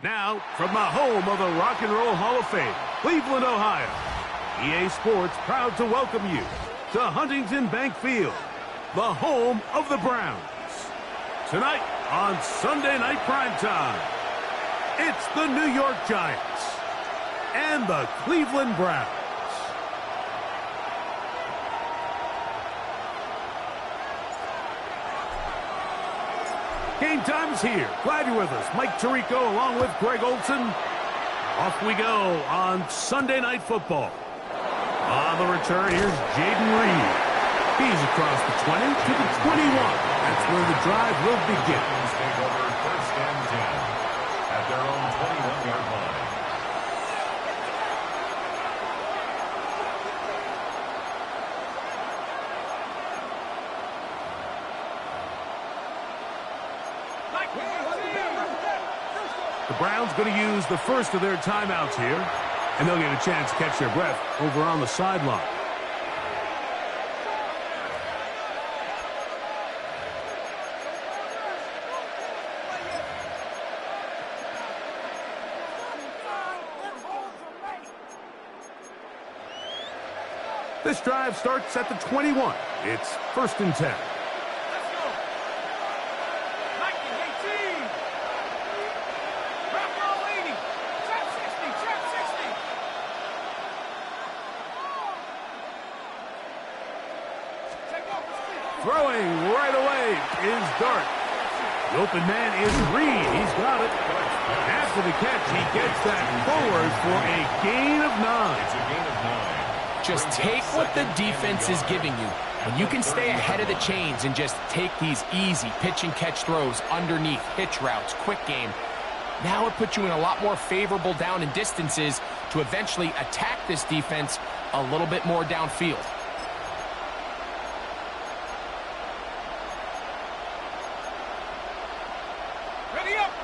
Now, from the home of the Rock and Roll Hall of Fame, Cleveland, Ohio, EA Sports proud to welcome you to Huntington Bank Field, the home of the Browns. Tonight on Sunday Night Primetime, it's the New York Giants and the Cleveland Browns. Game time is here. Glad you're with us. Mike Tirico along with Greg Olson. Off we go on Sunday Night Football. On the return, here's Jaden Reed. He's across the 20 to the 21. That's where the drive will begin. Take over first and 10 at their own 21-yard line. The Browns going to use the first of their timeouts here, and they'll get a chance to catch their breath over on the sideline. This drive starts at the 21. It's first and 10. Throwing right away is Dart. The open man is Reed. He's got it. After the catch, he gets that forward for a gain of 9. It's a gain of 9. Just take what the defense is giving you. When you can stay ahead of the chains and just take these easy pitch and catch throws underneath, hitch routes, quick game, now it puts you in a lot more favorable down and distances to eventually attack this defense a little bit more downfield.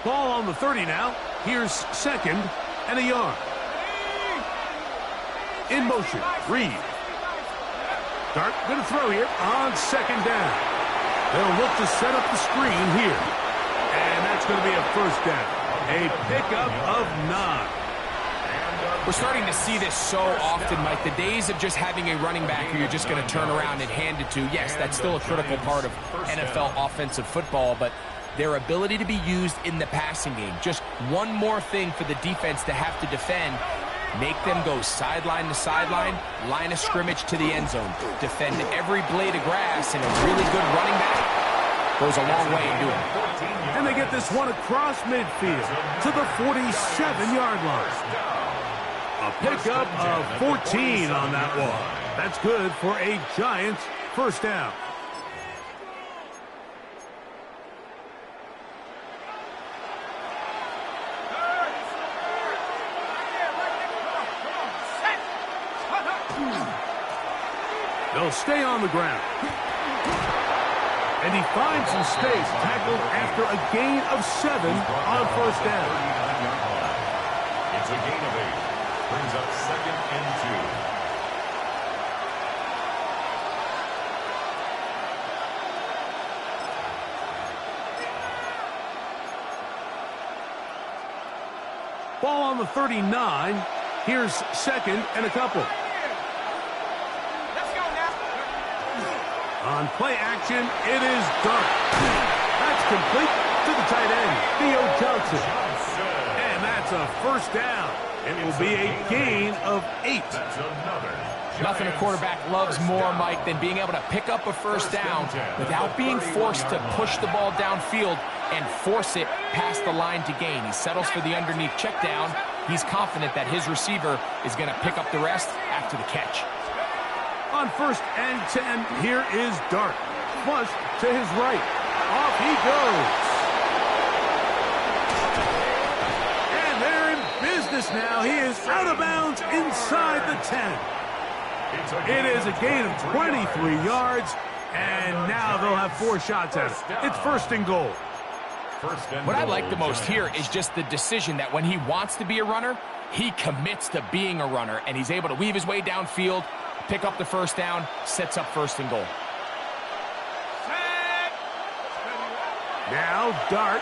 Ball on the 30 now. Here's second and a yard. In motion, Reed. Dart going to throw here on second down. They'll look to set up the screen here. And that's going to be a first down. A pickup of 9. We're starting to see this so often, Mike. The days of just having a running back who you're just going to turn around and hand it to, yes, that's still a critical part of NFL offensive football, but their ability to be used in the passing game. Just one more thing for the defense to have to defend. Make them go sideline to sideline, line of scrimmage to the end zone. Defend every blade of grass, and a really good running back goes a long way in doing it. And they get this one across midfield to the 47-yard line. A pickup of 14 on that one. That's good for a Giants first down. They'll stay on the ground. And he finds some space, tackled after a gain of 7 on first down. It's a gain of 8. Brings up second and 2. Ball on the 39. Here's second and a couple. On play action, it is Dart. That's complete to the tight end, Theo Johnson. And that's a first down. It will be a gain of 8. Nothing a quarterback loves more, Mike, than being able to pick up a first down without being forced to push the ball downfield and force it past the line to gain. He settles for the underneath check down. He's confident that his receiver is going to pick up the rest after the catch. On first and 10, here is Dart. Flush to his right. Off he goes. And they're in business now. He is out of bounds inside the 10. It is a gain of 23 yards, And now they'll have 4 shots at it. It's first and goal. What I like the most here is just the decision that when he wants to be a runner, he commits to being a runner, and he's able to weave his way downfield, pick up the first down, sets up first and goal. Now, Dart.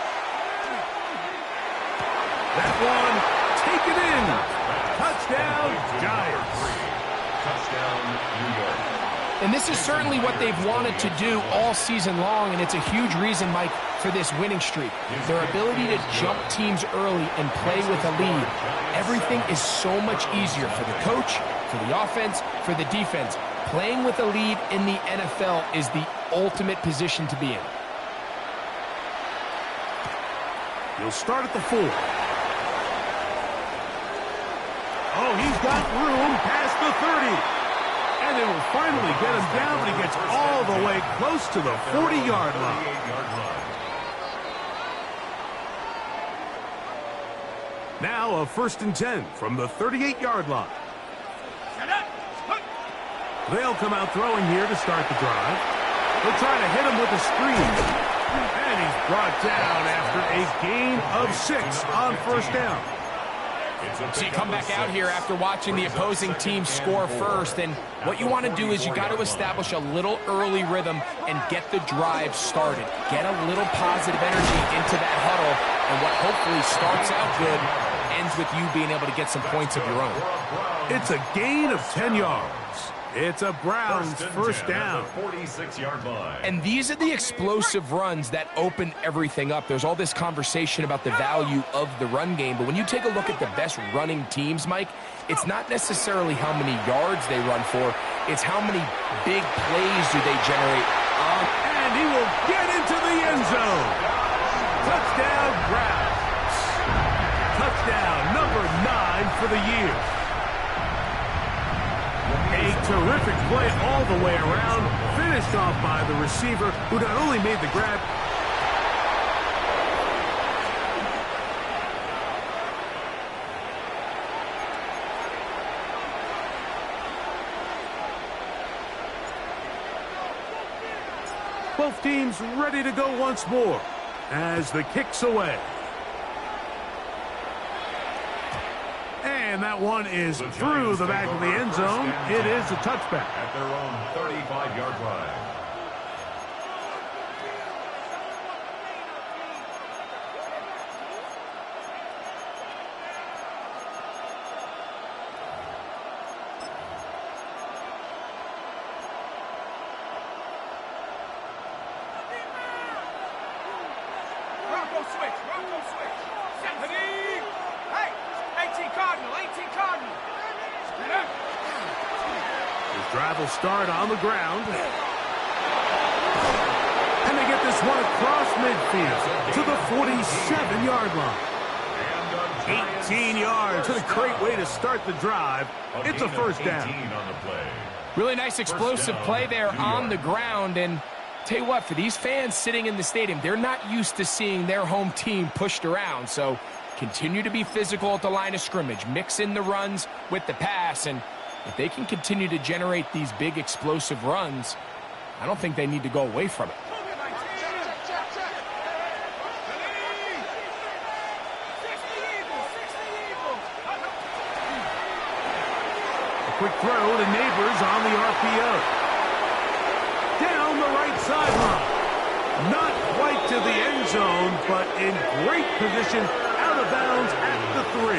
That one, taken in. Touchdown, Giants. Touchdown, New York. And this is certainly what they've wanted to do all season long, and it's a huge reason, Mike, for this winning streak. Their ability to jump teams early and play with a lead. Everything is so much easier for the coach, for the offense, for the defense. Playing with a lead in the NFL is the ultimate position to be in. He'll start at the 4. Oh, he's got room past the 30. And it will finally get him down, but he gets all the way close to the 40-yard line. Now a first and 10 from the 38-yard line. They'll come out throwing here to start the drive. They'll try to hit him with a screen. And he's brought down after a gain of 6 on first down. So you come back out here after watching the opposing team score first, and what you want to do is you got to establish a little early rhythm and get the drive started. Get a little positive energy into that huddle, and what hopefully starts out good ends with you being able to get some points of your own. It's a gain of 10 yards. It's a Browns first down. 46-yard line. And these are the explosive runs that open everything up. There's all this conversation about the value of the run game, but when you take a look at the best running teams, Mike, it's not necessarily how many yards they run for, it's how many big plays do they generate. And he will get into the end zone. Touchdown, Browns. Touchdown number 9 for the year. A terrific play all the way around, finished off by the receiver, who not only made the grab, both teams ready to go once more as the kick's away. And that one is through the back of the end zone. It is a touchback. At their own 35-yard line. Rocco switch. Hey, 18 Cardinal. His drive will start on the ground. And they get this one across midfield to the 47-yard line. 18 yards. What a great way to start the drive. It's a first down. Really nice explosive play there on the ground, and tell you what, for these fans sitting in the stadium, they're not used to seeing their home team pushed around, so continue to be physical at the line of scrimmage, mix in the runs with the pass, and if they can continue to generate these big explosive runs, I don't think they need to go away from it. A quick throw to Neighbors on the RPO. Down the right sideline. Not quite to the end zone, but in great position out of bounds at the 3.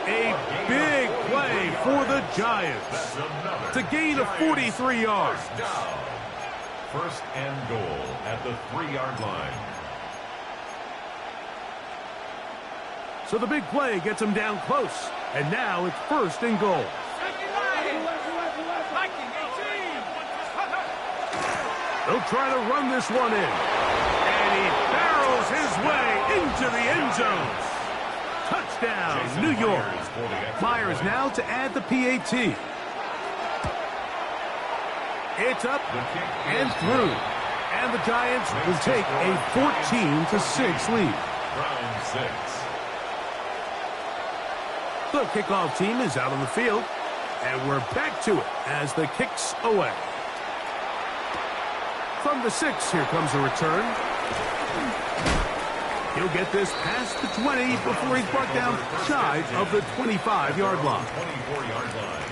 A big play for the Giants to gain of 43 yards. First and goal at the 3-yard line. So the big play gets him down close. And now it's first and goal. They'll try to run this one in. And he barrels his way into the end zone. Touchdown, New York. Myers now to add the PAT. It's up and through. And the Giants will take a 14-6 lead. Round 6. The kickoff team is out on the field. And we're back to it as the kick's away. From the 6, here comes a return. He'll get this past the 20 before he's brought down shy of the 25-yard line. 24-yard line.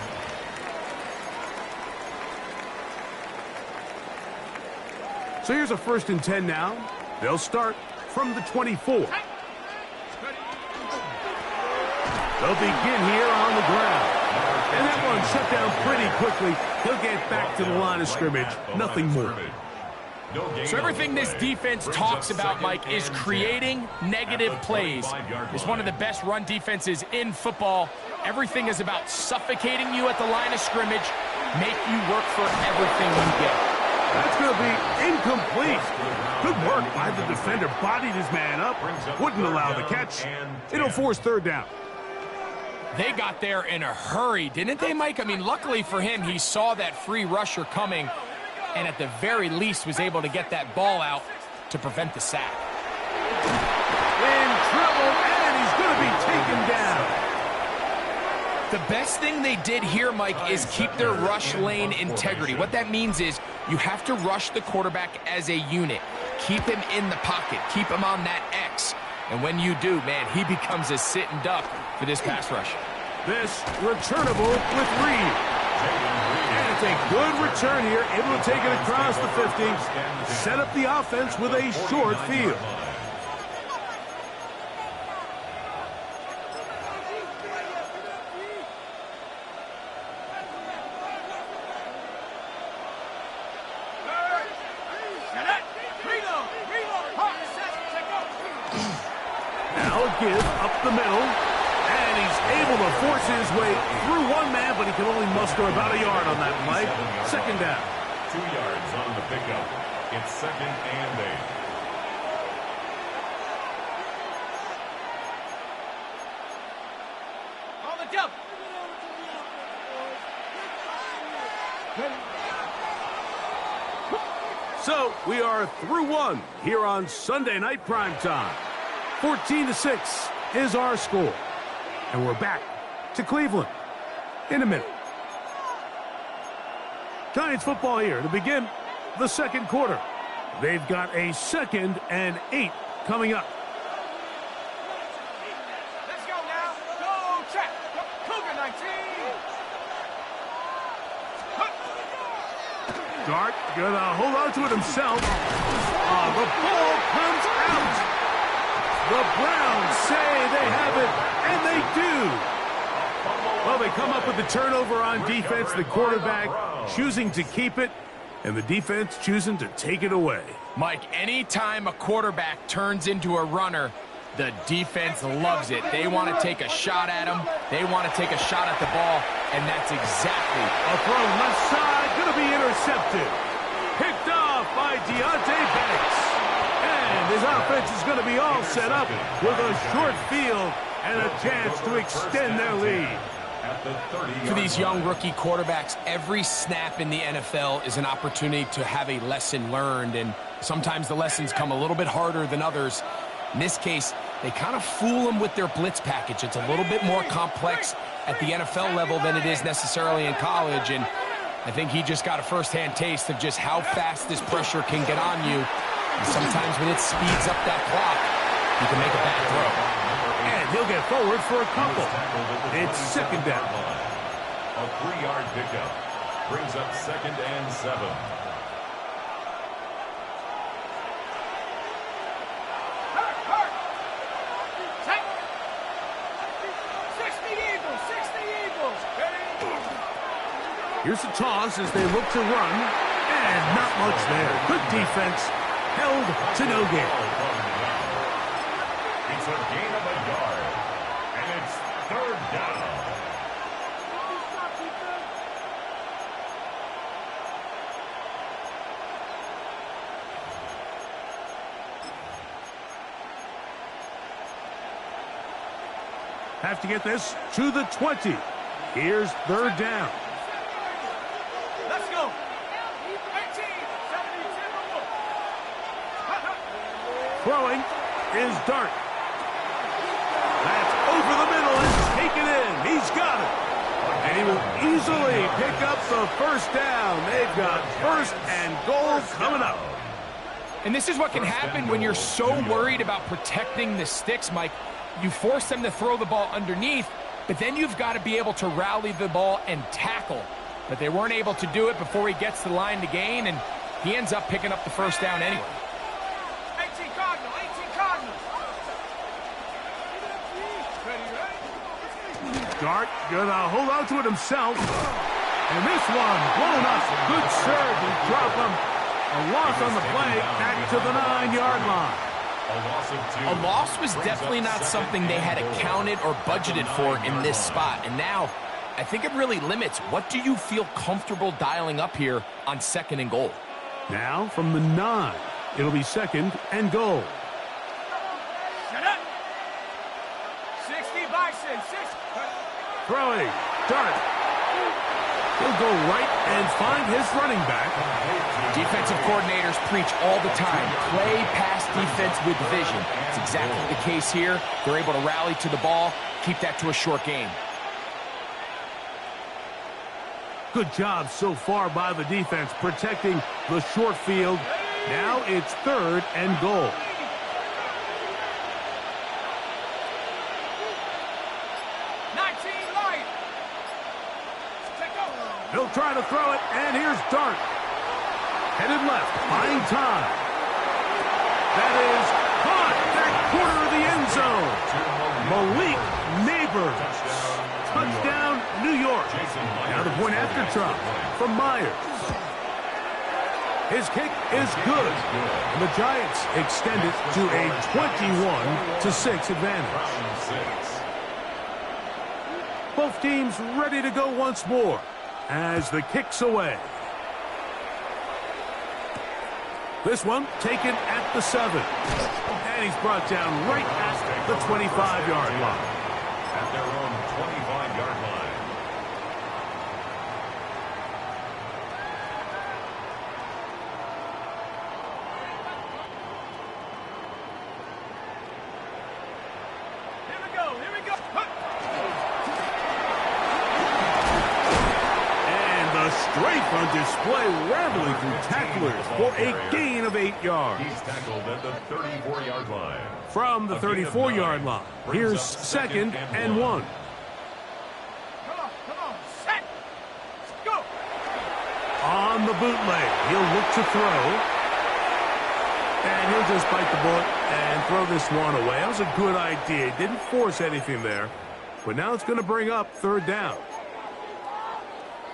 So here's a 1st and 10 now. They'll start from the 24. They'll begin here on the ground. And that one shut down pretty quickly. He'll get back to the line of scrimmage. Nothing more. So everything this defense talks about, Mike, is creating negative plays. It's one of the best run defenses in football. Everything is about suffocating you at the line of scrimmage, make you work for everything you get. That's going to be incomplete. Good work by the defender. Bodied his man up. Wouldn't allow the catch. It'll force 3rd down. They got there in a hurry, didn't they, Mike? I mean, luckily for him, he saw that free rusher coming, and at the very least was able to get that ball out to prevent the sack. In trouble, and he's going to be taken down. The best thing they did here, Mike, is keep their rush lane integrity. What that means is you have to rush the quarterback as a unit. Keep him in the pocket. Keep him on that X. And when you do, man, he becomes a sitting duck for this pass rush. This returnable with Reed. And it's a good return here, able to take it across the 50, set up the offense with a short field. Now a give up the middle. And he's able to force his way through one man, but he can only muster about a yard on that play. 2nd down. 2 yards on the pickup. It's 2nd and 8. On the double. So we are through 1 here on Sunday Night Primetime. 14-6 is our score. And we're back to Cleveland in a minute. Giants football here to begin the 2nd quarter. They've got a 2nd and 8 coming up. Let's go now. Go check. Cougar 19. Dart gonna hold on to it himself. The ball comes out. The Browns say they have it, and they do. Well, they come up with the turnover on defense. The quarterback choosing to keep it, and the defense choosing to take it away. Mike, anytime a quarterback turns into a runner, the defense loves it. They want to take a shot at him. They want to take a shot at the ball, and that's exactly. A throw left side, going to be intercepted. Picked off by Deontay Banks. And his offense is going to be all set up with a short field and a chance to extend their lead. For these young rookie quarterbacks, every snap in the NFL is an opportunity to have a lesson learned, and sometimes the lessons come a little bit harder than others. In this case, they kind of fool them with their blitz package. It's a little bit more complex at the NFL level than it is necessarily in college, and I think he just got a first-hand taste of just how fast this pressure can get on you. And sometimes when it speeds up that clock, you can make a bad throw. And he'll get forward for a couple. It's 2nd down. A 3-yard pickup brings up 2nd and 7. Here's a toss as they look to run, and not much there. Good defense, held to no gain. It's a gain of a yard, and it's 3rd down. Have to get this to the 20. Here's 3rd down. Let's go. 18, 72. Throwing is Dart. That's over the middle and taken in. He's got it. And he will easily pick up the first down. They've got first and goal coming up. And this is what can happen when you're so worried about protecting the sticks, Mike. You force them to throw the ball underneath, but then you've got to be able to rally the ball and tackle. But they weren't able to do it before he gets to the line to gain, and he ends up picking up the first down anyway. 18 Cardinal, 18 Cardinal. Dart gonna hold on to it himself. And this one blown up. Good serve to drop him. A loss on the play, back to the 9-yard line. A loss was definitely not something they had accounted or budgeted for in this spot. And now, I think it really limits what do you feel comfortable dialing up here on second and goal. Now from the 9, it'll be second and goal. Shut up. 60 Bison, 6. Throwing, Dart. He'll go right and find his running back. Defensive coordinators preach all the time, play pass defense with vision. It's exactly the case here. They're able to rally to the ball, keep that to a short game. Good job so far by the defense protecting the short field. Now it's third and goal. He'll try to throw it, and here's Dart. Headed left, buying time. That is caught that corner of the end zone. Malik Neighbors. Touchdown, New York. Now the point after try from Myers. His kick is good. And the Giants extend it to a 21-6 advantage. Both teams ready to go once more as the kick's away. This one taken at the 7. And he's brought down right at the 25-yard line. At their own 25-yard line. Here we go, here we go. Strength on display, rambling through tacklers for a gain of 8 yards. He's tackled at the 34-yard line. From the 34-yard line, here's second and 1. Come on, set. Go. On the bootleg, he'll look to throw. And he'll just bite the bullet and throw this one away. That was a good idea. Didn't force anything there. But now it's going to bring up third down.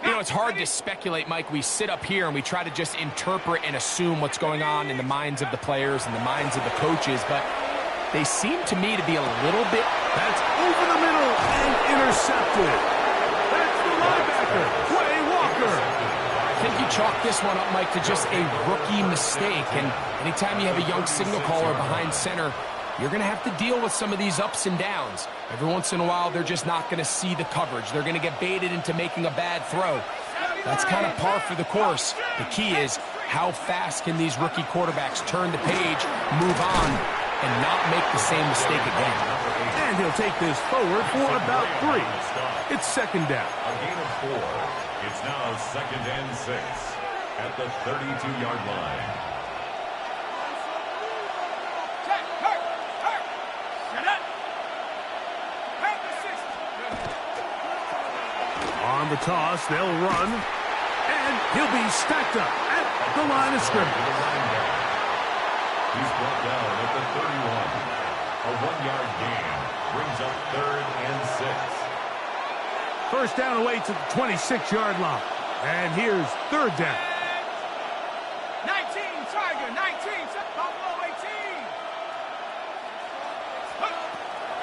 You know, it's hard to speculate, Mike. We sit up here and we try to just interpret and assume what's going on in the minds of the players and the minds of the coaches, but they seem to me to be a little bit... That's over the middle and intercepted. That's the linebacker, Quay Walker. I think you chalk this one up, Mike, to just a rookie mistake, and anytime you have a young signal caller behind center, you're going to have to deal with some of these ups and downs. Every once in a while, they're just not going to see the coverage. They're going to get baited into making a bad throw. That's kind of par for the course. The key is how fast can these rookie quarterbacks turn the page, move on, and not make the same mistake again. And he'll take this forward for about 3. It's second down. A gain of 4. It's now second and 6 at the 32-yard line. On the toss, they'll run, and he'll be stacked up at the line of scrimmage. He's brought down at the 31. A 1-yard gain brings up third and 6. First down away to the 26-yard line. And here's third down. 19, Tiger, 19, Buffalo 18.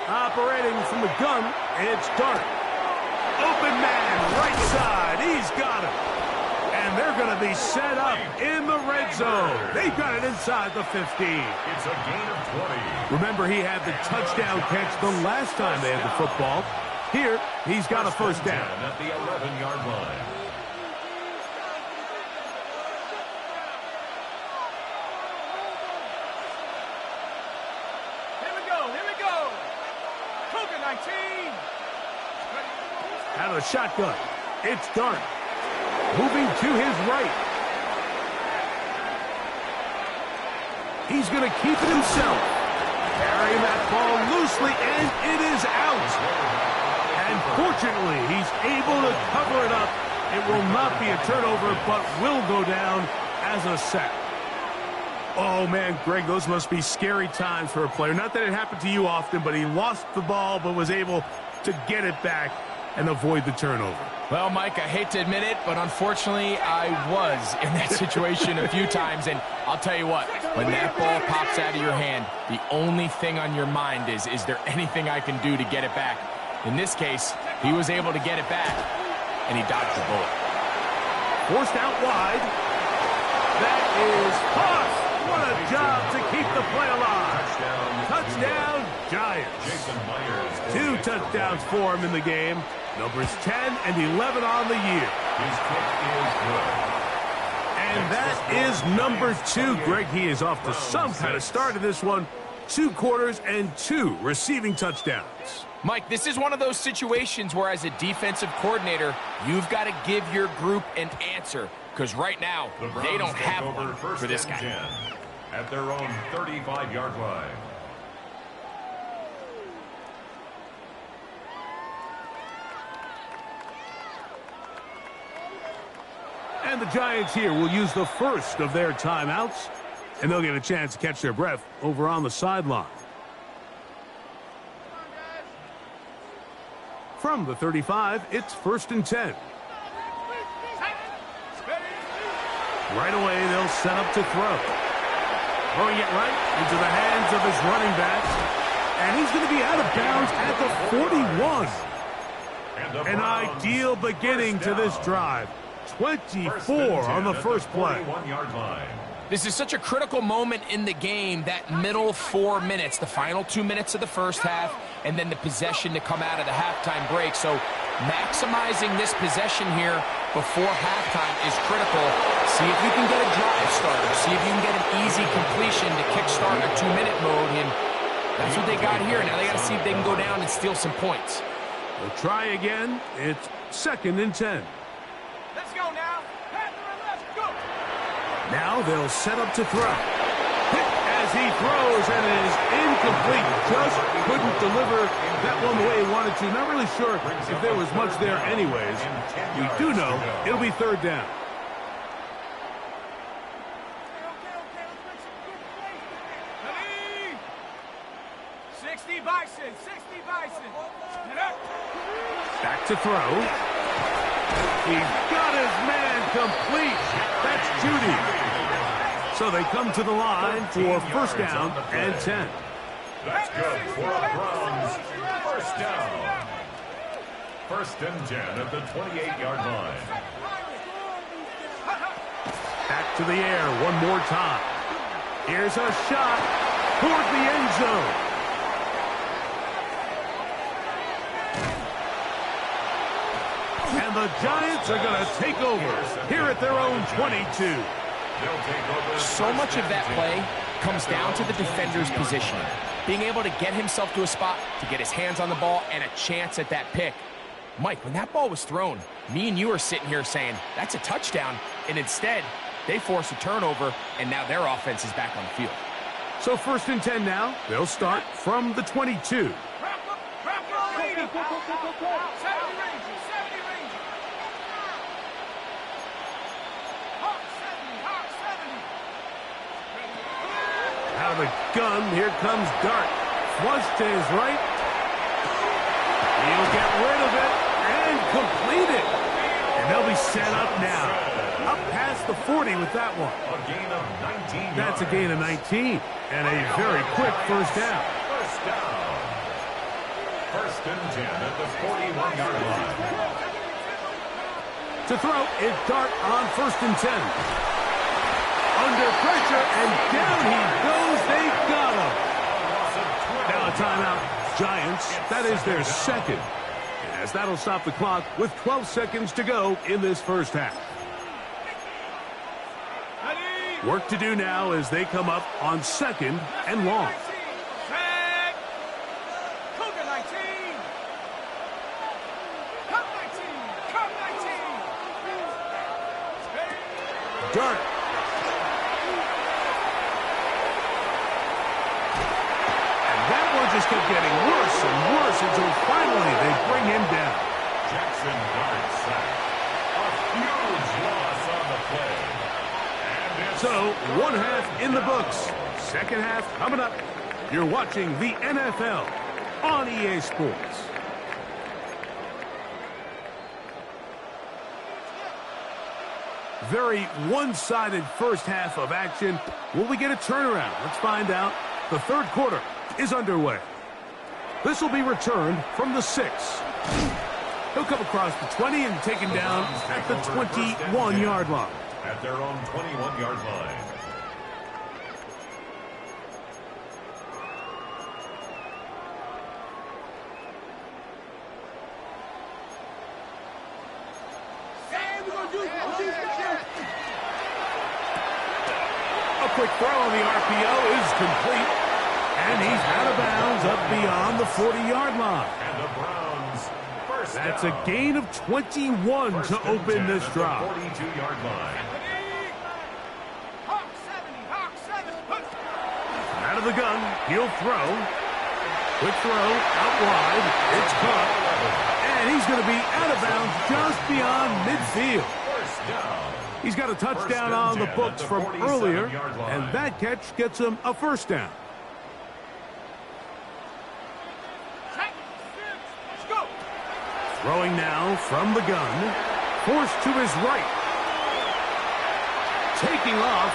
Operating from the gun, it's Dart. Open man, right side. He's got it. And they're going to be set up in the red zone. They've got it inside the 15. It's a gain of 20. Remember, he had the touchdown catch the last time they had the football. Here, he's got a first down. At the 11-yard line. Here we go. Cougar 19. Out of the shotgun, it's Dart. moving to his right. He's going to keep it himself. Carrying that ball loosely, and it is out. And fortunately, he's able to cover it up. It will not be a turnover, but will go down as a sack. Oh, man, Greg, those must be scary times for a player. Not that it happened to you often, but he lost the ball but was able to get it back and avoid the turnover. Well, Mike, I hate to admit it, but unfortunately, I was in that situation a few times. And I'll tell you what, when that ball pops out of your hand, the only thing on your mind is there anything I can do to get it back? In this case, he was able to get it back, and he dodged the bullet. Forced out wide. That is tossed. What a job to keep the play alive. Touchdown, Giants. 2 touchdowns for him in the game. Numbers 10 and 11 on the year. His kick is good. And that is number 2. Greg, he is off to some kind of start in this one. 2 quarters and 2 receiving touchdowns. Mike, this is one of those situations where as a defensive coordinator, you've got to give your group an answer. Because right now, they don't have one for this guy. At their own 35-yard line. And the Giants here will use the first of their timeouts, and they'll get a chance to catch their breath over on the sideline. From the 35, it's 1st and 10. Right away, they'll set up to throw. Throwing it right into the hands of his running backs. And he's going to be out of bounds at the 41. An ideal beginning to this drive. 24 on the first play. This is such a critical moment in the game, that middle 4 minutes, the final 2 minutes of the first half, and then the possession to come out of the halftime break. So maximizing this possession here before halftime is critical. See if you can get a drive starter. See if you can get an easy completion to kickstart a 2-minute mode. And that's what they got here. Now they got to see if they can go down and steal some points. We'll try again. It's 2nd and 10. Let's go now. Let's go. Now they'll set up to throw. Hit as he throws, and it is incomplete. Just couldn't deliver that one the way he wanted to. Not really sure if there was much there anyways. We do know it'll be 3rd down. Ready? 60 Bison. 60 Bison. Get up. Back to throw. He's got his man complete. That's Judy. So they come to the line for 1st down and 10. That's good for the Browns. 1st down. 1st and 10 at the 28-yard line. Back to the air one more time. Here's a shot toward the end zone. And the Giants are going to take over here at their own 22. So much of that play comes down to the defender's positioning. Being able to get himself to a spot, to get his hands on the ball, and a chance at that pick. Mike, when that ball was thrown, me and you are sitting here saying, that's a touchdown. And instead, they force a turnover, and now their offense is back on the field. So 1st and 10 now. They'll start from the 22. Out of the gun, here comes Dart. Flush to his right. He'll get rid of it and complete it. And they'll be set up now. Up past the 40 with that one. A gain of 19 That's a gain of 19. And a very quick 1st down. 1st down. 1st and 10 at the 41-yard line. To throw, it's Dart on 1st and 10. Under pressure, and down he goes. They got him. Now a timeout. Giants, that is their 2nd. As that'll stop the clock with 12 seconds to go in this first half. Work to do now as they come up on 2nd and long. Cougar 19. Come 19. Come 19. dart. And that one just kept getting worse and worse until finally they bring him down. Jackson Dart sack. A huge loss on the play. So, one half in the books. Second half coming up. You're watching the NFL on EA Sports. Very one-sided first half of action. Will we get a turnaround? Let's find out. The third quarter is underway. This will be returned from the 6. He'll come across the 20 and taken down at the 21-yard line. At their own 21-yard line. A quick throw on the RPO is complete. And he's out of bounds up beyond the 40-yard line. And the Browns first That's down. a gain of 21 First to and open 10 this at the drive. 42-yard line. Out of the gun, he'll throw. Quick throw, out wide. It's caught. And he's going to be out of bounds just beyond midfield. First down. He's got a touchdown on the books from earlier, and that catch gets him a first down. Throwing now from the gun. Forced to his right. Taking off.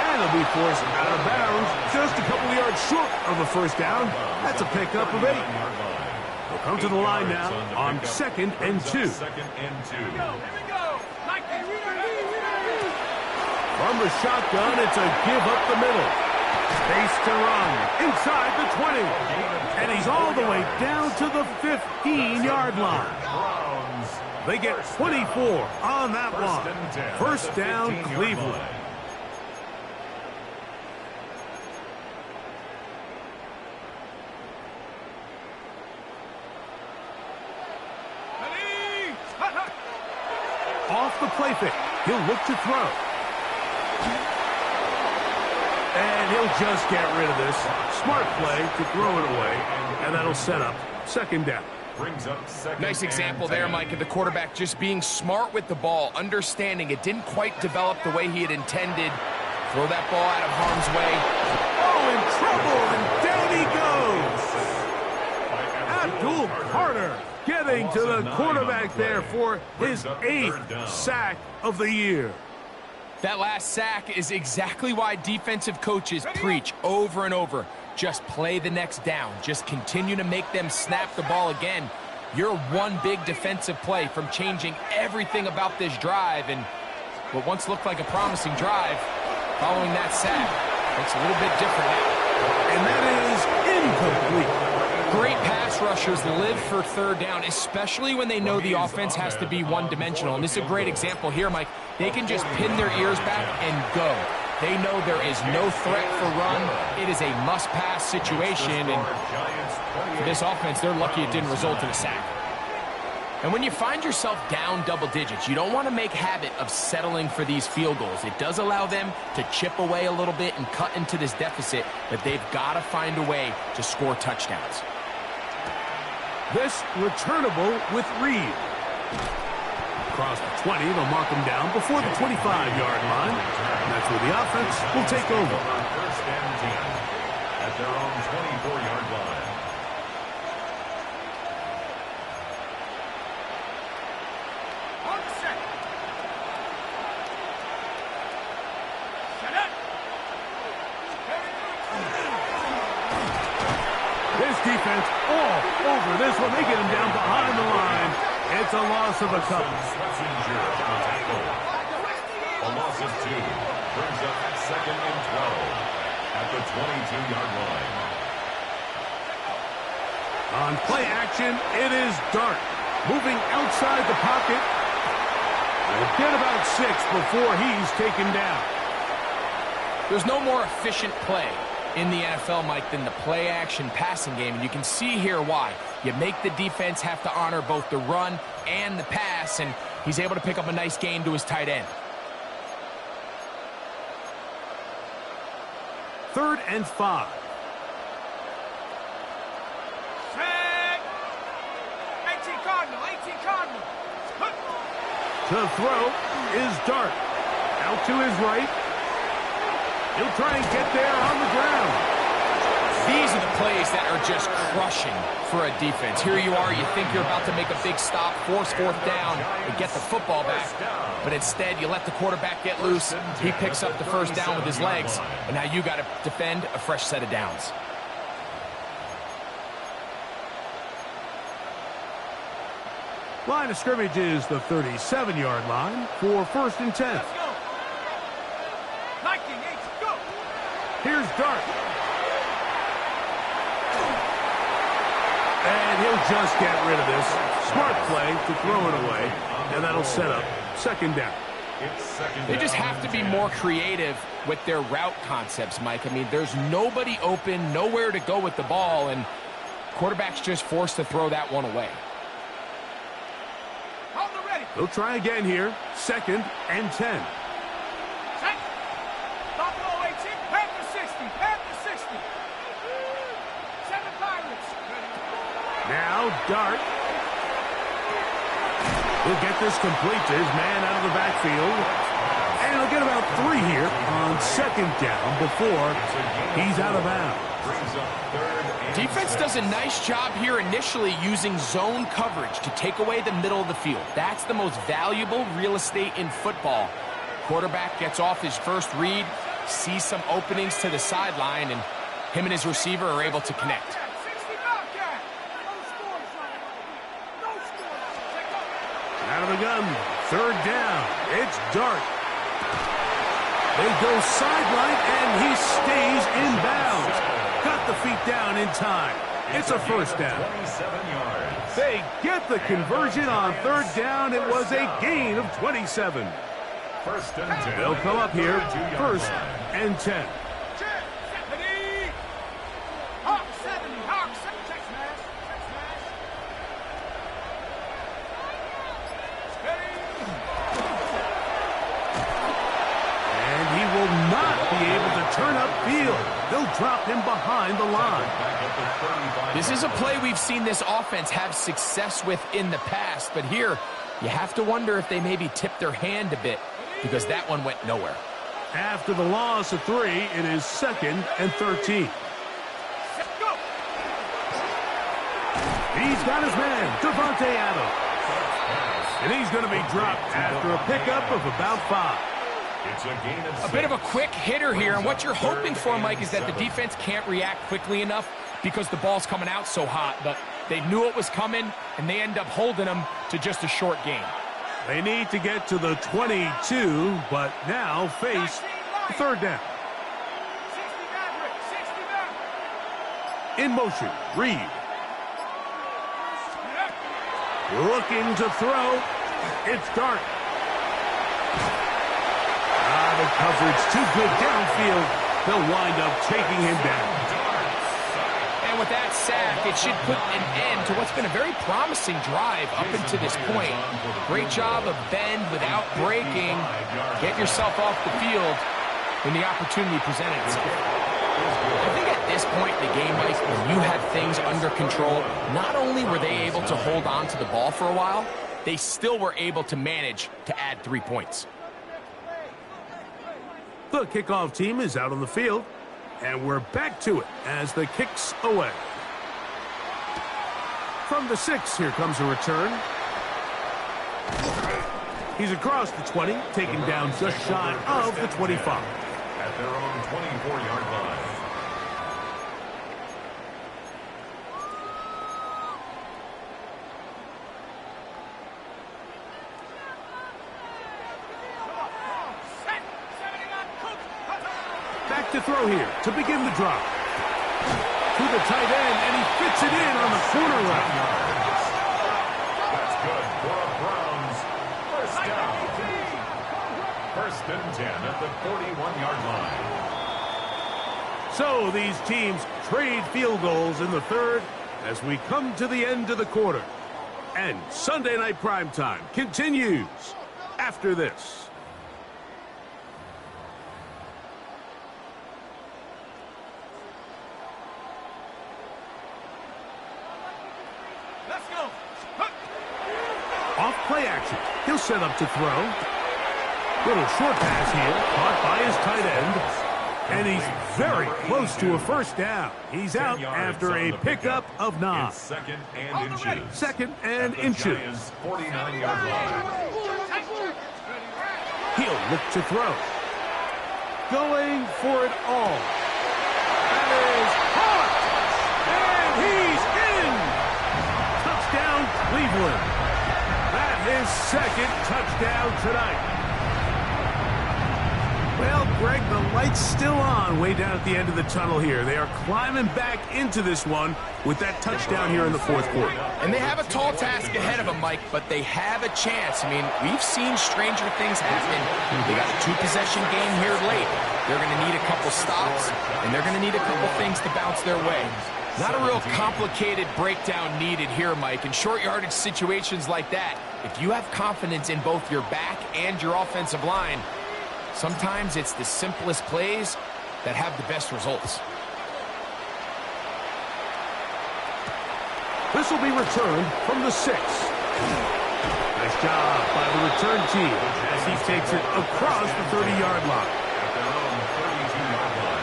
And he'll be forced out of bounds. Just a couple of yards short of a first down. That's a pickup of 8. He'll come to the line now on 2nd and 2. From the shotgun, it's a give up the middle. Space to run inside the 20. And he's all the way down to the 15-yard line. They get 24 on that one. First down, Cleveland. Off the play fake. He'll look to throw. And he'll just get rid of this. Smart play to throw it away. And that'll set up second down. Brings up second. Nice example there, Mike, of the quarterback just being smart with the ball, understanding it didn't quite develop the way he had intended. Throw that ball out of harm's way. Oh, in trouble, and down he goes. Abdul Carter getting to the quarterback there for his 8th sack of the year. That last sack is exactly why defensive coaches preach over and over. Just play the next down. Just continue to make them snap the ball again. You're one big defensive play from changing everything about this drive. And what once looked like a promising drive, following that sack, looks a little bit different now. And that is incomplete. Great pass rushers live for third down, especially when they know the offense has to be one-dimensional. And this is a great example here, Mike. They can just pin their ears back and go. They know there is no threat for run. It is a must-pass situation, and for this offense, they're lucky it didn't result in a sack. And when you find yourself down double digits, you don't want to make habit of settling for these field goals. It does allow them to chip away a little bit and cut into this deficit, but they've got to find a way to score touchdowns. This returnable with Reed. Across the 20, they'll mark him down before the 25-yard line. And that's where the offense will take over. First and 10 at their own 24-yard line. This defense all over this one. They get him down behind the line. It's a loss of a couple. A loss of 2 brings up second and 12 at the 22-yard line. On play action, it is Dart. Moving outside the pocket. We'll get about 6 before he's taken down. There's no more efficient play in the NFL, Mike, than the play-action passing game. And you can see here why. You make the defense have to honor both the run and the pass, and he's able to pick up a nice gain to his tight end. 3rd and 5. Set. 18 Cardinal, 18 Cardinal. To throw is Dart. Out to his right. He'll try and get there on the ground. These are the plays that are just crushing for a defense. Here you are, you think you're about to make a big stop, force 4th down, and get the football back. But instead, you let the quarterback get loose. He picks up the 1st down with his legs, and now you got to defend a fresh set of downs. Line of scrimmage is the 37-yard line for 1st and 10. Let's go. 19, 8, go. Here's Dart. And he'll just get rid of this. Smart play to throw it away, and that'll set up 2nd down. They just have to be more creative with their route concepts, Mike. I mean, there's nobody open, nowhere to go with the ball, and quarterback's just forced to throw that one away. Hold the ready. They'll try again here. 2nd and 10. Set. Buffalo 18, Panther 60, Panther 60. 7 Pirates. Now Dart. He'll get this complete to his man out of the backfield. And he'll get about 3 here on 2nd down before he's out of bounds. Defense does a nice job here initially using zone coverage to take away the middle of the field. That's the most valuable real estate in football. Quarterback gets off his first read, sees some openings to the sideline, and him and his receiver are able to connect. 60 Bobcat. No scores. No scores. Take over. Out of the gun, 3rd down. It's Dart. They go sideline, and he stays in bounds. Got the feet down in time. It's a 1st down. 27 yards. They get the conversion on 3rd down. It was a gain of 27. 1st and 10. They'll come up here, 1st and 10. Hawk 70, Hawk 70. Check smash, check smash. Steady. And he will not be able to turn upfield. They'll drop him behind the line. This is a play we've seen this offense have success with in the past, but here you have to wonder if they maybe tipped their hand a bit because that one went nowhere. After the loss of 3, it is 2nd and 13. Set, go. He's got his man, Devontae Adams. And he's going to be dropped after a pickup of about 5. It's a gain of 6. A bit of a quick hitter here, and what you're hoping for, Mike, is that the defense can't react quickly enough because the ball's coming out so hot, but they knew it was coming, and they end up holding them to just a short gain. They need to get to the 22, but now face 3rd down. 60 Maverick, 60 Maverick. In motion, Reed. Looking to throw. It's Dart. The coverage too good downfield. They'll wind up taking him down. And with that sack, it should put an end to what's been a very promising drive up until this point. Great job of bend without breaking. Get yourself off the field when the opportunity presented itself. I think at this point in the game, Mike, when you have things under control, not only were they able to hold on to the ball for a while, they still were able to manage to add 3 points. The kickoff team is out on the field, and we're back to it as the kick's away. From the 6, here comes a return. He's across the 20, taken down just shy of the 25. At their own 24-yard line. Back to throw here to begin the drop. To the tight end, and he fits it in on the corner route. That's good for a Browns 1st down. 1st and 10 at the 41-yard line. So these teams trade field goals in the 3rd as we come to the end of the quarter. And Sunday Night Primetime continues after this. Off play action. He'll set up to throw. Little short pass here, caught by his tight end. And he's very close to a first down. He's out after a pickup of 9. Second and inches. Second and inches. 49-yard line. He'll look to throw. Going for it all. That is caught. And he's in. Touchdown, Cleveland. That is second touchdown tonight. Well, Greg, the light's still on way down at the end of the tunnel here. They are climbing back into this one with that touchdown here in the fourth quarter. And they have a tall task ahead of them, Mike, but they have a chance. I mean, we've seen stranger things happen. They got a 2-possession game here late. They're going to need a couple stops, and they're going to need a couple things to bounce their way. Not a real complicated breakdown needed here, Mike. In short yardage situations like that, if you have confidence in both your back and your offensive line, sometimes it's the simplest plays that have the best results. This will be returned from the 6. Nice job by the return team as he takes it across the 30-yard line. At their own 32-yard line.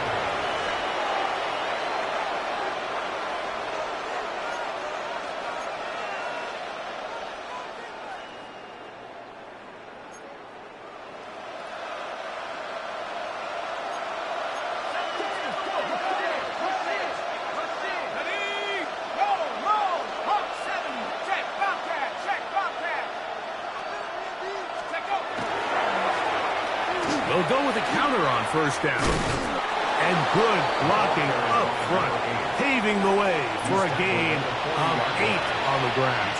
They'll go with a counter on first down. And good blocking up front, paving the way for a gain of 8 on the ground.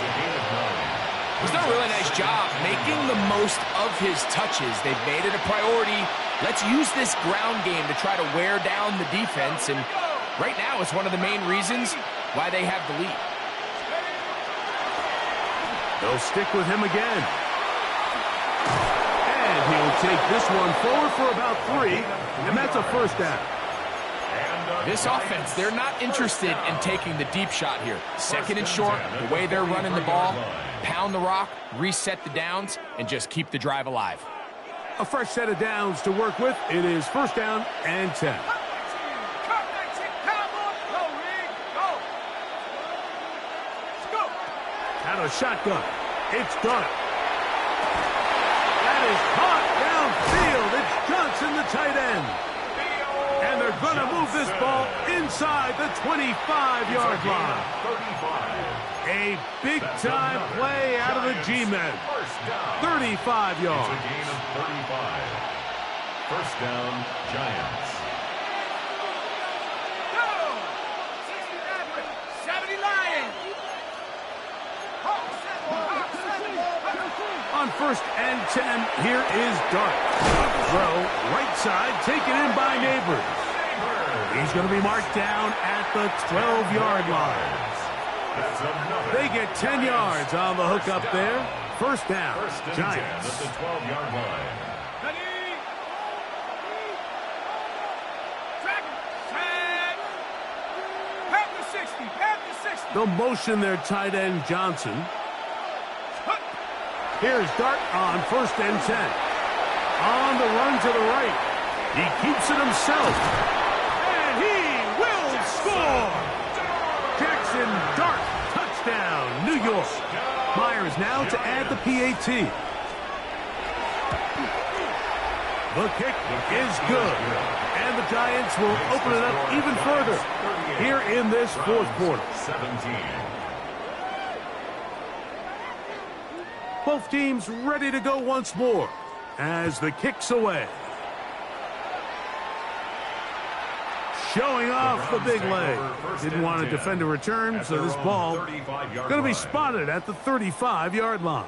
He's done a really nice job making the most of his touches. They've made it a priority. Let's use this ground game to try to wear down the defense. And right now, it's one of the main reasons why they have the lead. They'll stick with him again. And he'll take this one forward for about 3, and that's a first down. This offense, they're not interested in taking the deep shot here. Second and short, the way they're running the ball, pound the rock, reset the downs, and just keep the drive alive. A fresh set of downs to work with. It is first down and 10. Out of shotgun. It's done. That is caught downfield. It's Johnson, the tight end. And they're going to move this ball inside the 25-yard line. A big-time play out of the G-men. 35 yards. It's a gain of 35. First down, Giants. 70 Lions. On first and 10, here is Dart. Throw, right side, taken in by Neighbors. He's going to be marked down at the 12-yard line. They get 10 yards on the hook up there. First down, Giants. At the 12-yard line. They'll motion their tight end, Johnson. Here's Dart on first and 10. On the run to the right. He keeps it himself. And he will score. Jackson Dart, touchdown, New York. Myers now to add the PAT. The kick is good. And the Giants will open it up even further here in this fourth quarter. 17. Both teams ready to go once more as the kick's away. Showing off the big leg. Didn't want to defend a return, so this ball going to be spotted at the 35-yard line.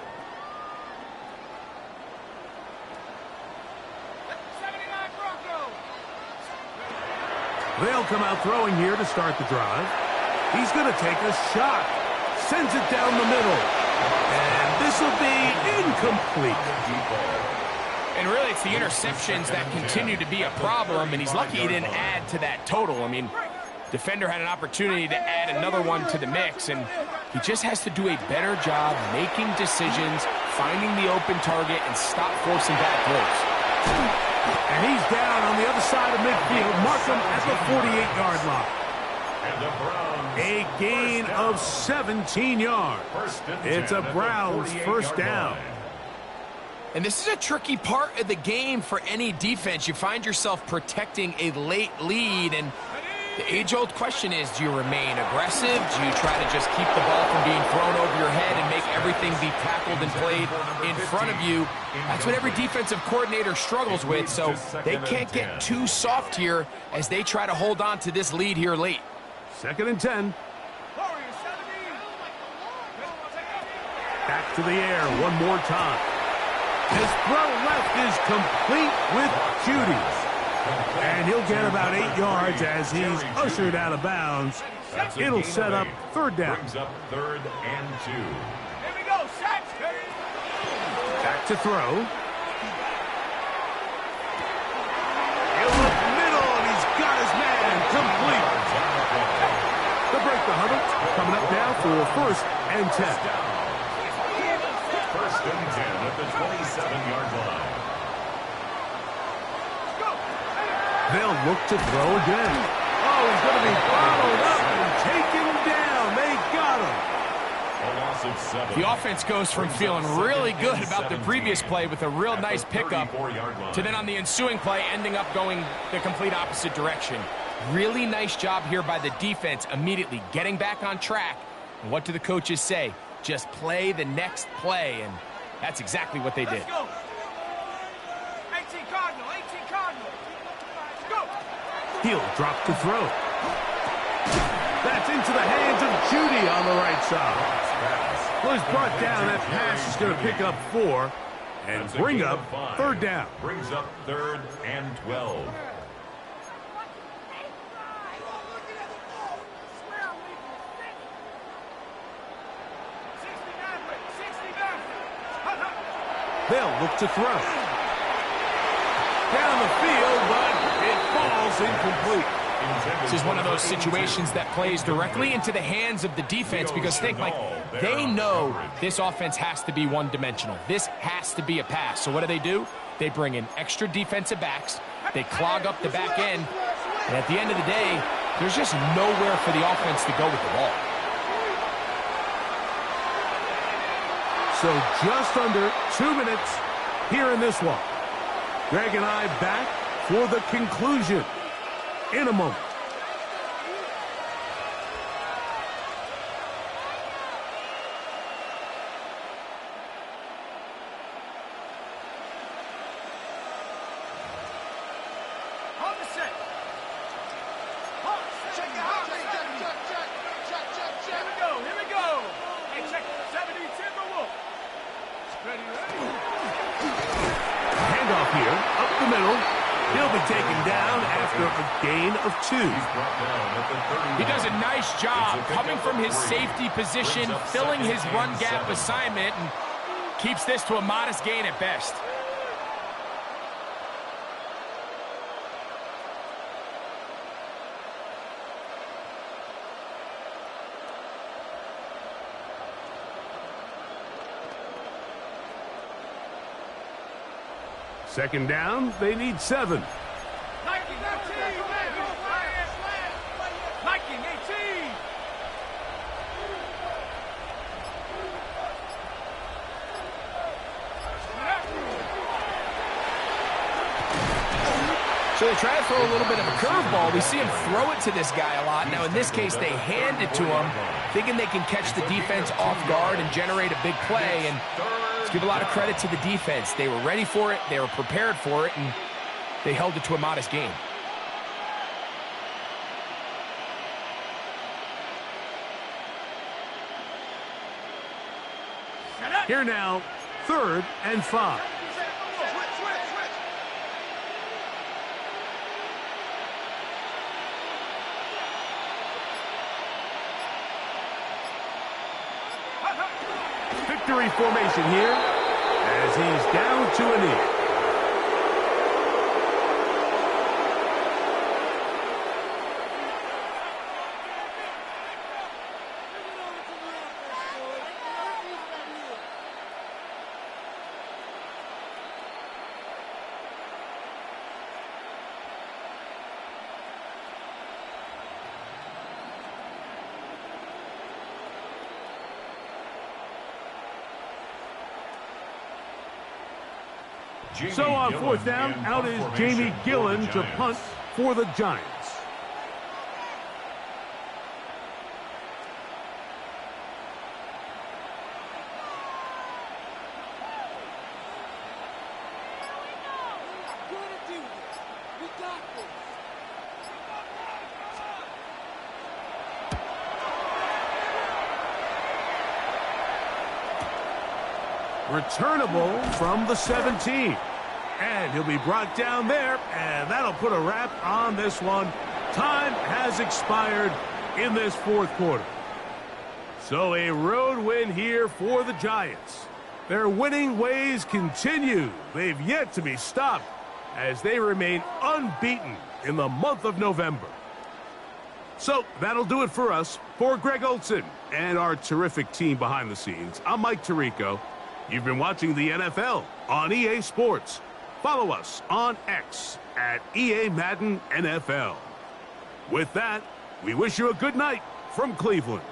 They'll come out throwing here to start the drive. He's going to take a shot. Sends it down the middle. And this will be incomplete. And really, it's the interceptions that continue to be a problem, and he's lucky he didn't add to that total. I mean, defender had an opportunity to add another one to the mix, and He just has to do a better job making decisions, finding the open target, and stop forcing bad throws. And he's down on the other side of midfield. Mark him at the 48-yard line. A gain of 17 yards. It's a Browns first down. And this is a tricky part of the game for any defense. You find yourself protecting a late lead, and the age-old question is, do you remain aggressive? Do you try to just keep the ball from being thrown over your head and make everything be tackled and played in front of you? That's what every defensive coordinator struggles with, so they can't get too soft here as they try to hold on to this lead here late. 2nd and 10. Back to the air one more time. His throw left is complete with Judy. And he'll get about 8 yards as he's ushered out of bounds. It'll set up 3rd down. Brings up 3rd and 2. Here we go, set. Back to throw. He'll look middle, and he's got his man complete. The break the huddle, coming up now for 1st and 10. 1st and 10 at the 27-yard line. They'll look to throw again. Oh, he's going to be followed up and taken down. They got him. A loss of 7. The offense goes from feeling really good about the previous play with a real nice pickup to then on the ensuing play ending up going the complete opposite direction. Really nice job here by the defense immediately getting back on track. And what do the coaches say? Just play the next play, and that's exactly what they did. Let's go. 18 Cardinal, 18 Cardinal. Go. He'll drop to throw. That's into the hands of Judy on the right side. Well, he's brought down. That pass is going to pick up 4 and bring up 3rd down. Brings up 3rd and 12. They'll look to throw. Down the field, but it falls incomplete. This is one of those situations that plays directly into the hands of the defense because think, Mike, they know this offense has to be one-dimensional. This has to be a pass. So what do? They bring in extra defensive backs. They clog up the back end. And at the end of the day, there's just nowhere for the offense to go with the ball. So just under 2 minutes here in this one. Greg and I back for the conclusion in a moment. Hold the set. Hold. Check it out. Check. Here we go. Hey, check 70 Timberwolf. Ready. Handoff here, up the middle. He'll be taken down after a gain of 2. He does a nice job coming from his safety position, filling his run gap assignment, and keeps this to a modest gain at best. Second down, they need 7. Liking 18. Liking 18. So they try to throw a little bit of a curveball. We see him throw it to this guy a lot. Now, in this case, they hand it to him, thinking they can catch the defense off guard and generate a big play. And let's give a lot of credit to the defense. They were ready for it, they were prepared for it, and they held it to a modest gain. Here now, 3rd and 5. Victory formation here as he's down to a knee. So on fourth down, out is Jamie Gillen to punt for the Giants. Returnable from the 17. And he'll be brought down there, and that'll put a wrap on this one. Time has expired in this fourth quarter. So a road win here for the Giants. Their winning ways continue. They've yet to be stopped as they remain unbeaten in the month of November. So that'll do it for us. For Greg Olson and our terrific team behind the scenes, I'm Mike Tirico. You've been watching the NFL on EA Sports. Follow us on X at EA Madden NFL. With that, we wish you a good night from Cleveland.